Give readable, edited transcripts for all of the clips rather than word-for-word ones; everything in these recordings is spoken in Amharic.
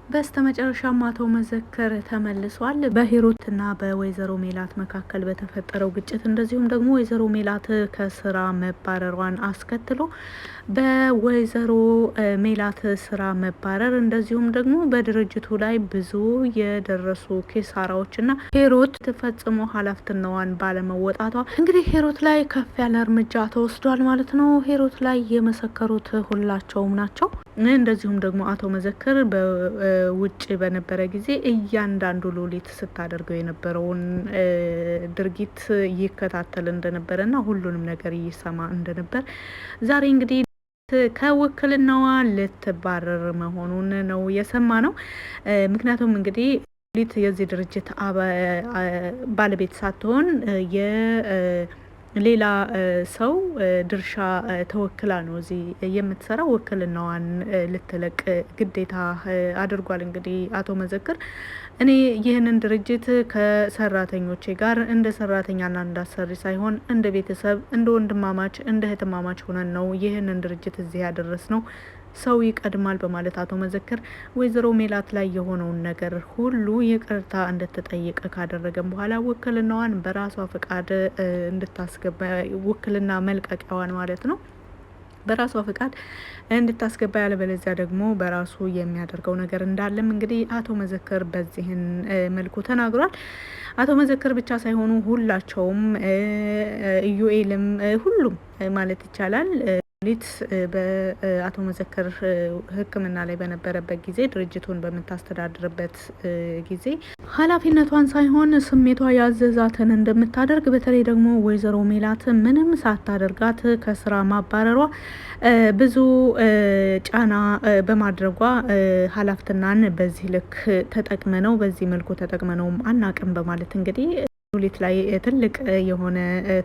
በስተመጨረሻም አቶ መዘከር ተመልሷል። በሂሩትና በወይዘሮ ሜላት መካከል በተፈጠረው ግጭት እንደዚሁም ደግሞ ወይዘሮ ሜላት ከስራ መባረሯን አስከትሎ በወይዘሮ ሜላት ስራ መባረር እንደዚሁም ደግሞ በድርጅቱ ላይ ብዙ የደረሱ ኪሳራዎችና ሂሩት ተፈጽሞ ኃላፊነቷን ባለመወጣቷ እንግዲህ ሂሩት ላይ ከፍ ያለ እርምጃ ተወስዷል ማለት ነው። ሂሩት ላይ የመሰከሩት ሁላቸውም ናቸው። እንደዚሁም ደግሞ አቶ መዘከር ውጭ በነበረ ጊዜ እያንዳንዱ ሉሊት ስታደርገው የነበረውን ድርጊት ይከታተል እንደነበረና ሁሉንም ነገር ይሰማ እንደነበር ዛሬ እንግዲህ ከውክልናዋ ልትባረር መሆኑን ነው የሰማ ነው። ምክንያቱም እንግዲህ ሉሊት የዚህ ድርጅት ባለቤት ሳትሆን ሌላ ሰው ድርሻ ተወክላ ነው እዚህ የምትሰራው። ውክልናዋን ልትለቅ ግዴታ አድርጓል። እንግዲህ አቶ መዘክር እኔ ይህንን ድርጅት ከሰራተኞቼ ጋር እንደ ሰራተኛና እንዳሰሪ ሳይሆን እንደ ቤተሰብ፣ እንደ ወንድማማች፣ እንደ እህትማማች ሆነን ነው ይህንን ድርጅት እዚህ ያደረስ ነው። ሰው ይቀድማል በማለት አቶ መዘክር ወይዘሮ ሜላት ላይ የሆነውን ነገር ሁሉ ይቅርታ እንድትጠይቅ ካደረገም በኋላ ውክልናዋን በራሷ ፍቃድ እንድታስገባ ውክልና መልቀቂያዋን ማለት ነው በራሷ ፍቃድ እንድታስገባ ያለበለዚያ ደግሞ በራሱ የሚያደርገው ነገር እንዳለም እንግዲህ አቶ መዘክር በዚህን መልኩ ተናግሯል። አቶ መዘክር ብቻ ሳይሆኑ ሁላቸውም ኢዩኤልም ሁሉም ማለት ይቻላል ሉሊት በአቶ መዘክር ሕክምና ላይ በነበረበት ጊዜ ድርጅቱን በምታስተዳድርበት ጊዜ ኃላፊነቷን ሳይሆን ስሜቷ ያዘዛትን እንደምታደርግ በተለይ ደግሞ ወይዘሮ ሜላት ምንም ሳታደርጋት ከስራ ማባረሯ ብዙ ጫና በማድረጓ ኃላፊነቷን በዚህ ልክ ተጠቅመነው በዚህ መልኩ ተጠቅመነውም አናቅም በማለት እንግዲህ ሉሊት ላይ ትልቅ የሆነ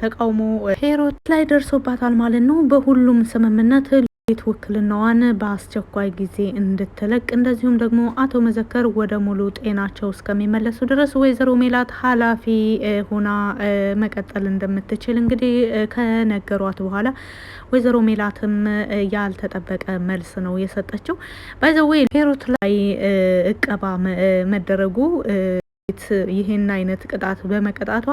ተቃውሞ ሂሩት ላይ ደርሶባታል ማለት ነው። በሁሉም ስምምነት ሉሊት ውክልናዋን በአስቸኳይ ጊዜ እንድትለቅ እንደዚሁም ደግሞ አቶ መዘከር ወደ ሙሉ ጤናቸው እስከሚመለሱ ድረስ ወይዘሮ ሜላት ኃላፊ ሆና መቀጠል እንደምትችል እንግዲህ ከነገሯት በኋላ ወይዘሮ ሜላትም ያልተጠበቀ መልስ ነው የሰጠችው። ባይዘዌ ሂሩት ላይ እቀባ መደረጉ ይሄን አይነት ቅጣት በመቀጣቷ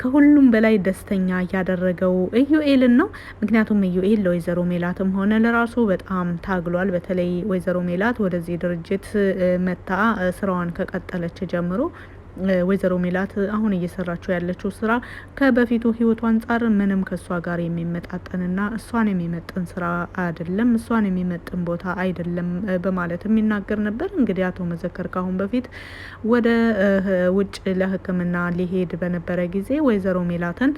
ከሁሉም በላይ ደስተኛ ያደረገው ኢዩኤልን ነው። ምክንያቱም ኢዩኤል ለወይዘሮ ሜላትም ሆነ ለራሱ በጣም ታግሏል። በተለይ ወይዘሮ ሜላት ወደዚህ ድርጅት መታ ስራዋን ከቀጠለች ጀምሮ ወይዘሮ ሜላት አሁን እየሰራችው ያለችው ስራ ከበፊቱ ህይወቷ አንጻር ምንም ከሷ ጋር የሚመጣጠንና እሷን የሚመጥን ስራ አይደለም፣ እሷን የሚመጥን ቦታ አይደለም በማለት የሚናገር ነበር። እንግዲህ አቶ መዘከር ካሁን በፊት ወደ ውጭ ለሕክምና ሊሄድ በነበረ ጊዜ ወይዘሮ ሜላትን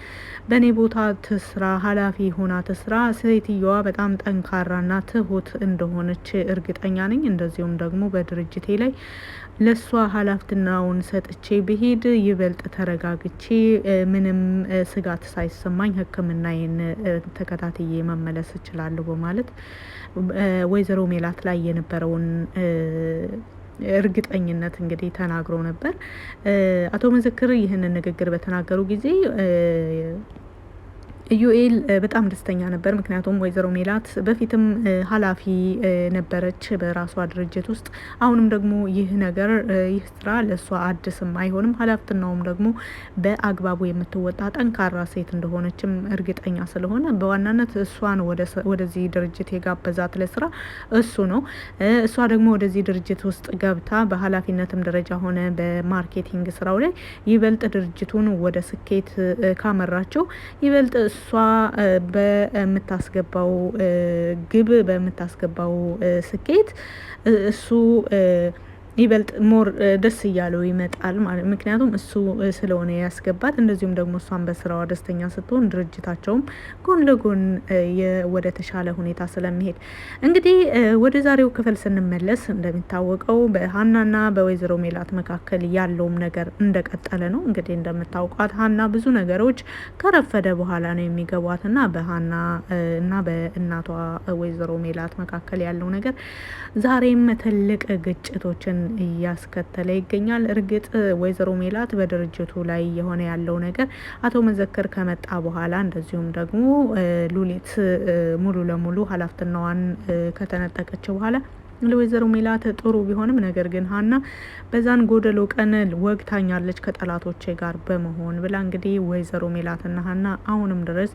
በኔ ቦታ ትስራ፣ ኃላፊ ሆና ትስራ፣ ሴትየዋ በጣም ጠንካራና ትሁት እንደሆነች እርግጠኛ ነኝ፣ እንደዚሁም ደግሞ በድርጅቴ ላይ ለሷ ኃላፊነቱን ሰጥቼ ብሄድ ይበልጥ ተረጋግቼ ምንም ስጋት ሳይሰማኝ ሕክምናዬን ተከታትዬ መመለስ እችላለሁ በማለት ወይዘሮ ሜላት ላይ የነበረውን እርግጠኝነት እንግዲህ ተናግሮ ነበር። አቶ መዘክር ይህንን ንግግር በተናገሩ ጊዜ ኢዩኤል በጣም ደስተኛ ነበር። ምክንያቱም ወይዘሮ ሜላት በፊትም ኃላፊ ነበረች በራሷ ድርጅት ውስጥ። አሁንም ደግሞ ይህ ነገር ይህ ስራ ለሷ አዲስም አይሆንም። ኃላፊነቱም ደግሞ በአግባቡ የምትወጣ ጠንካራ ሴት እንደሆነችም እርግጠኛ ስለሆነ በዋናነት እሷን ወደዚህ ድርጅት የጋበዛት ለስራ እሱ ነው። እሷ ደግሞ ወደዚህ ድርጅት ውስጥ ገብታ በኃላፊነትም ደረጃ ሆነ በማርኬቲንግ ስራው ላይ ይበልጥ ድርጅቱን ወደ ስኬት ካመራቸው ይበልጥ እሷ በምታስገባው ግብ በምታስገባው ስኬት እሱ ይበልጥ ሞር ደስ እያለው ይመጣል ማለት። ምክንያቱም እሱ ስለሆነ ያስገባት፣ እንደዚሁም ደግሞ እሷን በስራዋ ደስተኛ ስትሆን ድርጅታቸውም ጎን ለጎን ወደ ተሻለ ሁኔታ ስለሚሄድ እንግዲህ ወደ ዛሬው ክፍል ስንመለስ እንደሚታወቀው በሀናና በወይዘሮ ሜላት መካከል ያለውም ነገር እንደቀጠለ ነው። እንግዲህ እንደምታውቋት ሀና ብዙ ነገሮች ከረፈደ በኋላ ነው የሚገቧትና በሀና እና በእናቷ ወይዘሮ ሜላት መካከል ያለው ነገር ዛሬም ትልቅ ግጭቶችን እያስከተለ ይገኛል። እርግጥ ወይዘሮ ሜላት በድርጅቱ ላይ የሆነ ያለው ነገር አቶ መዘከር ከመጣ በኋላ እንደዚሁም ደግሞ ሉሊት ሙሉ ለሙሉ ኃላፊነቷን ከተነጠቀች በኋላ ለወይዘሮ ሜላት ጥሩ ቢሆንም ነገር ግን ሀና በዛን ጎደሎ ቀን ወግታኛለች ከጠላቶቼ ጋር በመሆን ብላ እንግዲህ ወይዘሮ ሜላትና ሀና አሁንም ድረስ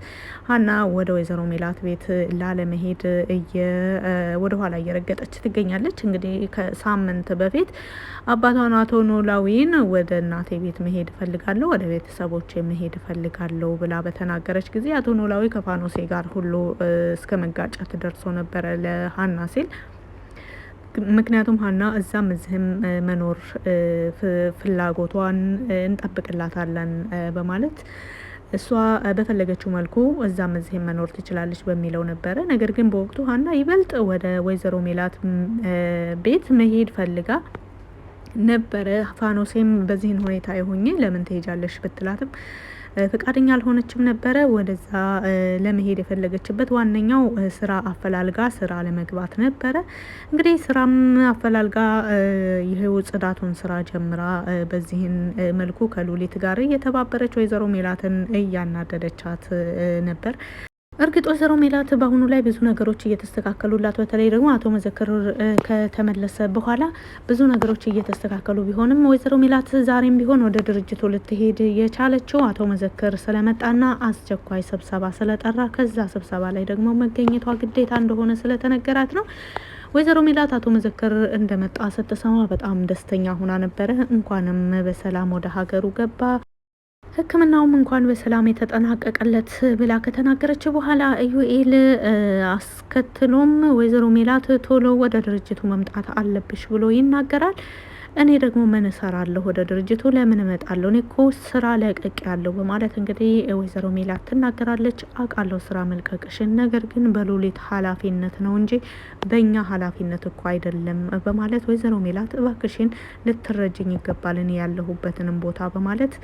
ሀና ወደ ወይዘሮ ሜላት ቤት ላለመሄድ ወደ ኋላ እየረገጠች ትገኛለች። እንግዲህ ከሳምንት በፊት አባቷን አቶ ኖላዊን ወደ እናቴ ቤት መሄድ እፈልጋለሁ፣ ወደ ቤተሰቦቼ መሄድ እፈልጋለሁ ብላ በተናገረች ጊዜ አቶ ኖላዊ ከፋኖሴ ጋር ሁሉ እስከ መጋጨት ደርሶ ነበረ ለሀና ሲል። ምክንያቱም ሀና እዛም እዚህም መኖር ፍላጎቷን እንጠብቅላታለን በማለት እሷ በፈለገችው መልኩ እዛም እዚህም መኖር ትችላለች በሚለው ነበረ። ነገር ግን በወቅቱ ሀና ይበልጥ ወደ ወይዘሮ ሜላት ቤት መሄድ ፈልጋ ነበረ። ፋኖሴም በዚህን ሁኔታ የሆኜ ለምን ትሄጃለሽ ብትላትም ፍቃደኛ አልሆነችም ነበረ። ወደዛ ለመሄድ የፈለገችበት ዋነኛው ስራ አፈላልጋ ስራ ለመግባት ነበረ። እንግዲህ ስራም አፈላልጋ ይሄው ጽዳቱን ስራ ጀምራ በዚህን መልኩ ከሉሊት ጋር እየተባበረች ወይዘሮ ሜላትን እያናደደቻት ነበር። እርግጥ ወይዘሮ ሜላት በአሁኑ ላይ ብዙ ነገሮች እየተስተካከሉላት፣ በተለይ ደግሞ አቶ መዘክር ከተመለሰ በኋላ ብዙ ነገሮች እየተስተካከሉ ቢሆንም ወይዘሮ ሜላት ዛሬም ቢሆን ወደ ድርጅቱ ልትሄድ የቻለችው አቶ መዘክር ስለመጣና አስቸኳይ ስብሰባ ስለጠራ ከዛ ስብሰባ ላይ ደግሞ መገኘቷ ግዴታ እንደሆነ ስለተነገራት ነው። ወይዘሮ ሜላት አቶ መዘክር እንደመጣ ስትሰማ በጣም ደስተኛ ሆና ነበረ። እንኳንም በሰላም ወደ ሀገሩ ገባ፣ ሕክምናውም እንኳን በሰላም የተጠናቀቀለት ብላ ከተናገረች በኋላ ኢዩኤል አስከትሎም ወይዘሮ ሜላት ቶሎ ወደ ድርጅቱ መምጣት አለብሽ ብሎ ይናገራል። እኔ ደግሞ ምን እሰራለሁ ወደ ድርጅቱ ለምን እመጣለሁ? እኔ እኮ ስራ ለቀቅ ያለው በማለት እንግዲህ ወይዘሮ ሜላት ትናገራለች። አውቃለሁ ስራ መልቀቅሽን፣ ነገር ግን በሉሊት ኃላፊነት ነው እንጂ በእኛ ኃላፊነት እኮ አይደለም በማለት ወይዘሮ ሜላት እባክሽን ልትረጅኝ ይገባል እኔ ያለሁበትንም ቦታ በማለት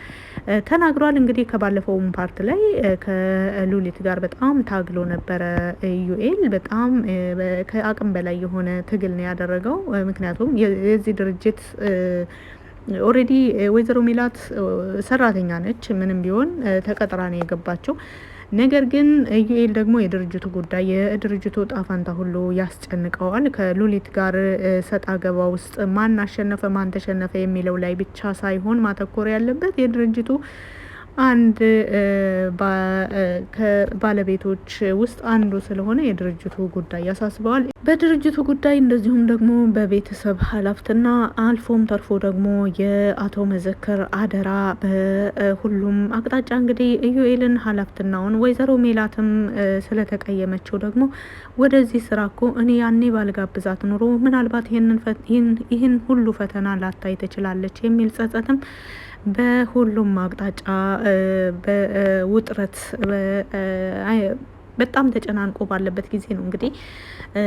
ተናግሯል። እንግዲህ ከባለፈውም ፓርት ላይ ከሉሊት ጋር በጣም ታግሎ ነበረ ዩኤል። በጣም ከአቅም በላይ የሆነ ትግል ነው ያደረገው። ምክንያቱም የዚህ ድርጅት ኦሬዲ ወይዘሮ ሜላት ሰራተኛ ነች። ምንም ቢሆን ተቀጥራ ነው የገባቸው። ነገር ግን ኢዩኤል ደግሞ የድርጅቱ ጉዳይ የድርጅቱ ጣፋንታ ሁሉ ያስጨንቀዋል። ከሉሊት ጋር ሰጣ ገባ ውስጥ ማን አሸነፈ ማን ተሸነፈ የሚለው ላይ ብቻ ሳይሆን ማተኮር ያለበት የድርጅቱ አንድ ከባለቤቶች ውስጥ አንዱ ስለሆነ የድርጅቱ ጉዳይ ያሳስበዋል። በድርጅቱ ጉዳይ እንደዚሁም ደግሞ በቤተሰብ ኃላፊነትና አልፎም ተርፎ ደግሞ የአቶ መዘክር አደራ በሁሉም አቅጣጫ እንግዲህ ኢዩኤልን ኃላፊነቱን ወይዘሮ ሜላትም ስለተቀየመችው ደግሞ ወደዚህ ስራ እኮ እኔ ያኔ ባልጋብዛት ኑሮ ምናልባት ይህን ሁሉ ፈተና ላታይ ትችላለች የሚል ጸጸትም በሁሉም አቅጣጫ በውጥረት በጣም ተጨናንቆ ባለበት ጊዜ ነው እንግዲህ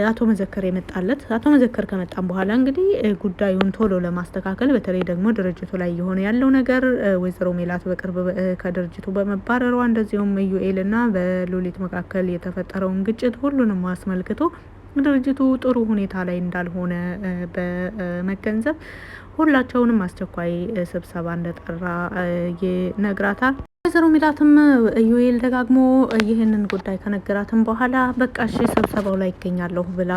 አቶ መዘክር የመጣለት። አቶ መዘክር ከመጣም በኋላ እንግዲህ ጉዳዩን ቶሎ ለማስተካከል በተለይ ደግሞ ድርጅቱ ላይ የሆነ ያለው ነገር ወይዘሮ ሜላት በቅርብ ከድርጅቱ በመባረሯ እንደዚሁም ኢዩኤልና በሉሊት መካከል የተፈጠረውን ግጭት ሁሉንም አስመልክቶ ድርጅቱ ጥሩ ሁኔታ ላይ እንዳልሆነ በመገንዘብ ሁላቸውንም አስቸኳይ ስብሰባ እንደጠራ ይነግራታል። ወይዘሮ ሜላትም ኢዩኤል ደጋግሞ ይህንን ጉዳይ ከነገራትም በኋላ በቃ እሺ ስብሰባው ላይ ይገኛለሁ ብላ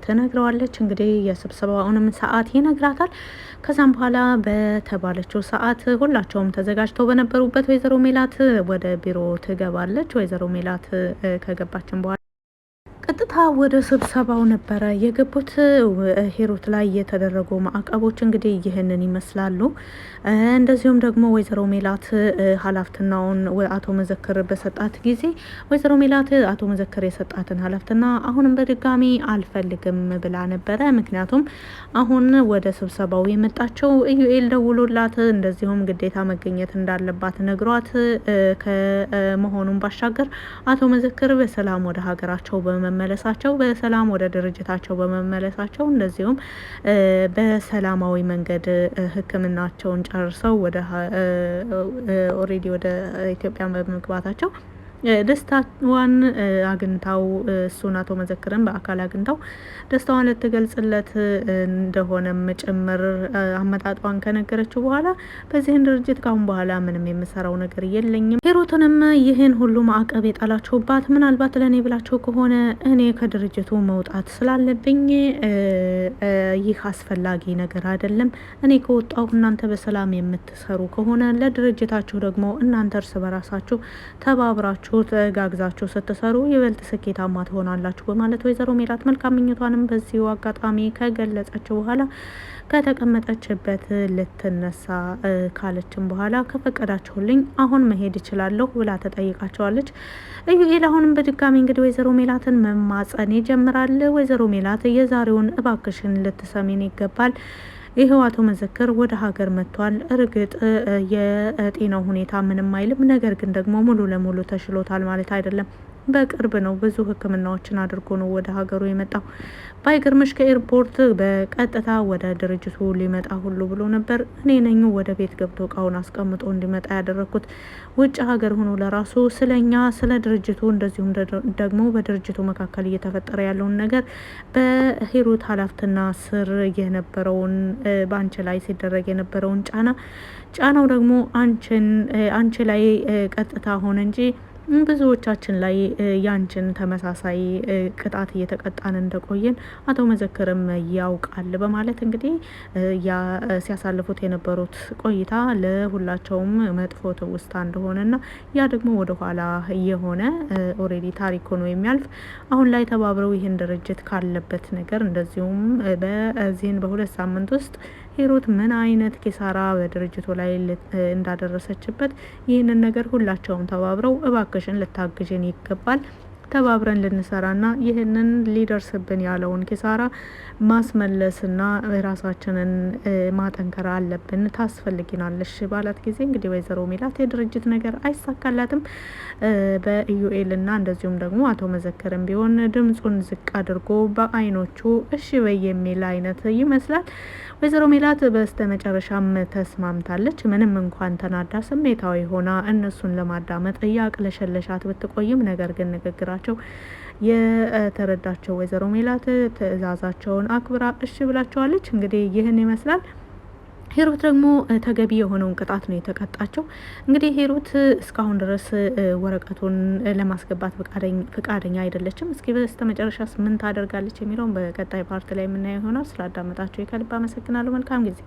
ትነግረዋለች። እንግዲህ የስብሰባውንም ሰዓት ይነግራታል። ከዛም በኋላ በተባለችው ሰዓት ሁላቸውም ተዘጋጅተው በነበሩበት ወይዘሮ ሜላት ወደ ቢሮ ትገባለች። ወይዘሮ ሜላት ከገባችን በኋላ ቀጥታ ወደ ስብሰባው ነበረ የገቡት። ሂሩት ላይ የተደረጉ ማዕቀቦች እንግዲህ ይህንን ይመስላሉ። እንደዚሁም ደግሞ ወይዘሮ ሜላት ኃላፊነቱን አቶ መዘክር በሰጣት ጊዜ ወይዘሮ ሜላት አቶ መዘክር የሰጣትን ኃላፊነት አሁንም በድጋሚ አልፈልግም ብላ ነበረ። ምክንያቱም አሁን ወደ ስብሰባው የመጣቸው ኢዩኤል ደውሎላት እንደዚሁም ግዴታ መገኘት እንዳለባት ነግሯት ከመሆኑን ባሻገር አቶ መዘክር በሰላም ወደ ሀገራቸው በመመለሳቸው በሰላም ወደ ድርጅታቸው በመመለሳቸው እንደዚሁም በሰላማዊ መንገድ ሕክምናቸውን ጨርሰው ወደ ኦሬዲ ወደ ኢትዮጵያ በመግባታቸው ደስታዋን አግኝታው እሱን አቶ መዘክርን በአካል አግኝታው ደስታዋን ልትገልጽለት እንደሆነም ጭምር አመጣጧን ከነገረችው በኋላ በዚህን ድርጅት ካሁን በኋላ ምንም የምሰራው ነገር የለኝም። ሂሩትንም ይህን ሁሉ ማዕቀብ የጣላችሁባት ምናልባት ለእኔ ብላችሁ ከሆነ እኔ ከድርጅቱ መውጣት ስላለብኝ ይህ አስፈላጊ ነገር አይደለም። እኔ ከወጣሁ እናንተ በሰላም የምትሰሩ ከሆነ ለድርጅታችሁ ደግሞ እናንተ እርስ በራሳችሁ ተባብራችሁ ተጋግዛችሁ ስትሰሩ ይበልጥ ስኬታማ ትሆናላችሁ በማለት ወይዘሮ ሜላት መልካም ምኞቷንም በዚሁ አጋጣሚ ከገለጸችው በኋላ ከተቀመጠችበት ልትነሳ ካለችም በኋላ ከፈቀዳችሁልኝ አሁን መሄድ እችላለሁ ብላ ተጠይቃቸዋለች። ኢዩኤል አሁንም በድጋሚ እንግዲህ ወይዘሮ ሜላትን መማጸን ይጀምራል። ወይዘሮ ሜላት የዛሬውን እባክሽን ልትሰሚን ይገባል። ይሄው አቶ መዘክር ወደ ሀገር መጥቷል። እርግጥ የጤናው ሁኔታ ምንም አይልም፣ ነገር ግን ደግሞ ሙሉ ለሙሉ ተሽሎታል ማለት አይደለም። በቅርብ ነው ብዙ ሕክምናዎችን አድርጎ ነው ወደ ሀገሩ የመጣው። ባይገርምሽ ከኤርፖርት በቀጥታ ወደ ድርጅቱ ሊመጣ ሁሉ ብሎ ነበር። እኔ ነኝ ወደ ቤት ገብቶ እቃውን አስቀምጦ እንዲመጣ ያደረኩት። ውጭ ሀገር ሆኖ ለራሱ ስለኛ ስለ ድርጅቱ እንደዚሁም ደግሞ በድርጅቱ መካከል እየተፈጠረ ያለውን ነገር በሂሩት ኃላፊነትና ስር የነበረውን በአንቺ ላይ ሲደረግ የነበረውን ጫናው ደግሞ አንቺ ላይ ቀጥታ ሆነ እንጂ ብዙዎቻችን ላይ ያንቺን ተመሳሳይ ቅጣት እየተቀጣን እንደቆየን አቶ መዘክርም ያውቃል በማለት እንግዲህ ሲያሳልፉት የነበሩት ቆይታ ለሁላቸውም መጥፎ ትውስታ እንደሆነና ያ ደግሞ ወደ ኋላ የሆነ ኦሬዲ ታሪክ ሆኖ የሚያልፍ አሁን ላይ ተባብረው ይህን ድርጅት ካለበት ነገር እንደዚሁም በዚህን በ2 ሳምንት ውስጥ ሂሩት ምን አይነት ኪሳራ በድርጅቱ ላይ እንዳደረሰችበት ይህንን ነገር ሁላቸውም ተባብረው እባክሽን ልታግዥን ይገባል፣ ተባብረን ልንሰራና ይህንን ሊደርስብን ያለውን ኪሳራ ማስመለስና ራሳችንን ማጠንከር አለብን፣ ታስፈልጊናለሽ ባላት ጊዜ እንግዲህ ወይዘሮ ሜላት የድርጅት ነገር አይሳካላትም። በኢዩኤልና እንደዚሁም ደግሞ አቶ መዘክርም ቢሆን ድምጹን ዝቅ አድርጎ በአይኖቹ እሺ በይ የሚል አይነት ይመስላል። ወይዘሮ ሜላት በስተ መጨረሻም ተስማምታለች። ምንም እንኳን ተናዳ ስሜታዊ ሆና እነሱን ለማዳመጥ እያቅለሸለሻት ብትቆይም ነገር ግን ንግግራቸው የተረዳቸው ወይዘሮ ሜላት ትዕዛዛቸውን አክብራ እሺ ብላቸዋለች። እንግዲህ ይህን ይመስላል። ሂሩት ደግሞ ተገቢ የሆነውን ቅጣት ነው የተቀጣቸው። እንግዲህ ሂሩት እስካሁን ድረስ ወረቀቱን ለማስገባት ፍቃደኛ አይደለችም። እስኪ በስተመጨረሻስ ምን ታደርጋለች የሚለውን በቀጣይ ፓርት ላይ የምናየው ይሆናል። ስላዳመጣችሁ ከልብ አመሰግናለሁ። መልካም ጊዜ